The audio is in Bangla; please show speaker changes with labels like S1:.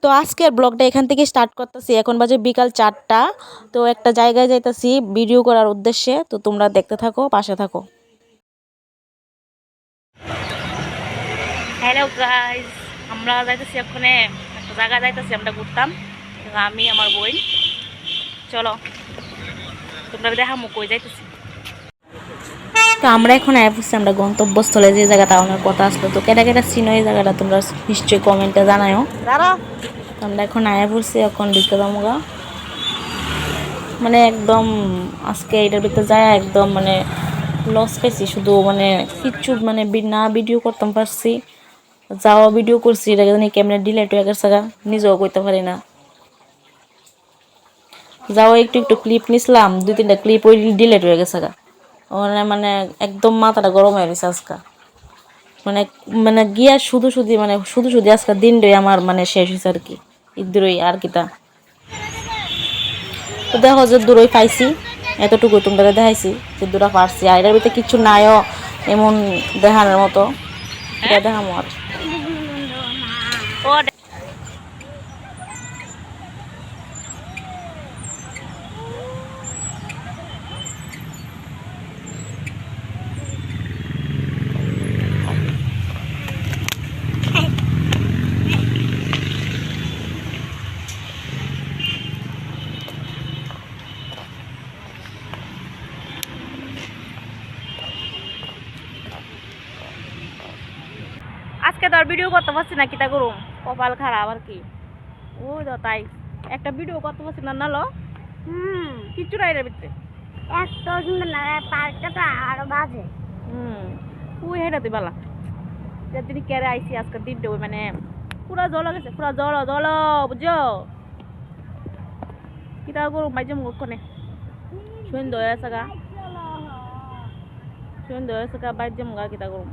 S1: তো আজকের ব্লগটা এখান থেকে স্টার্ট করতেছি। এখন বাজে বিকাল 4টা। তো একটা জায়গায় যাইতেছি ভিডিও করার উদ্দেশ্যে। তো তোমরা দেখতে থাকো, পাশে থাকো। হ্যালো গাইস, আমরা যাইতেছি ওখানে একটা জায়গা যাইতেছি, আমরা ঘুরতাম আমি আমার বই। চলো তোমরা দেখামো কই যাইতেছি। তো আমরা এখন আইছি আমরা গন্তব্যস্থলে, যে জায়গাটা আমার কথা আসলো। তো কেটা কেটা চিনো এই জায়গাটা তোমরা নিশ্চয়ই কমেন্টে জানাও। আমরা এখন আয়া পড়ছি, এখন ঢুকে যাবো। মানে একদম আজকে এটার ভিতরে যায় একদম মানে লস পেয়েছি, শুধু মানে কিচ্ছু মানে না ভিডিও করতাম পারছি, যাওয়া ভিডিও করছি এটা জানি ক্যামেরা ডিলেট হয়ে গেছে, নিজেও করতে পারি না। যাও একটু একটু ক্লিপ নিছিলাম, 2-3টা ক্লিপ ওই ডিলেট হয়ে গেছে মানে একদম মাথাটা গরম হয়ে গেছে আজকে। মানে মানে গিয়া শুধু শুধু আজকে দিনটাই আমার মানে শেষ হয়েছে আর কি, ইদুরই আর কিটা। তো দেখো যে দূরই পাইছি, এতটুকু তোমরা দেখাইছি যে দূরা পারছি, আর এটার ভিতরে কিছু নাইও এমন দেখানোর মতো, এটা দেখামো আর। আজকে তো আর ভিডিও করতে পারছি না, কিতা করুম, কপাল খারাপ আর কি। ওই তো তাই একটা ভিডিও করতে পারছি না, নালো কিচ্ছু নাই এর ভিতরে।
S2: পার্কটা তো আরো বাজে।
S1: ওই হেঁটাতে বালা যার তিনি কেড়ে আইসি আজকে দিনটা, ওই মানে পুরা জল গেছে, পুরা জল জল বুঝছো, কিতা করুম বাইজে মুখনে সুন্দর হয়ে আছে গা, সুন্দর হয়েছে গা বাইজে মুগা, কিতা করুম।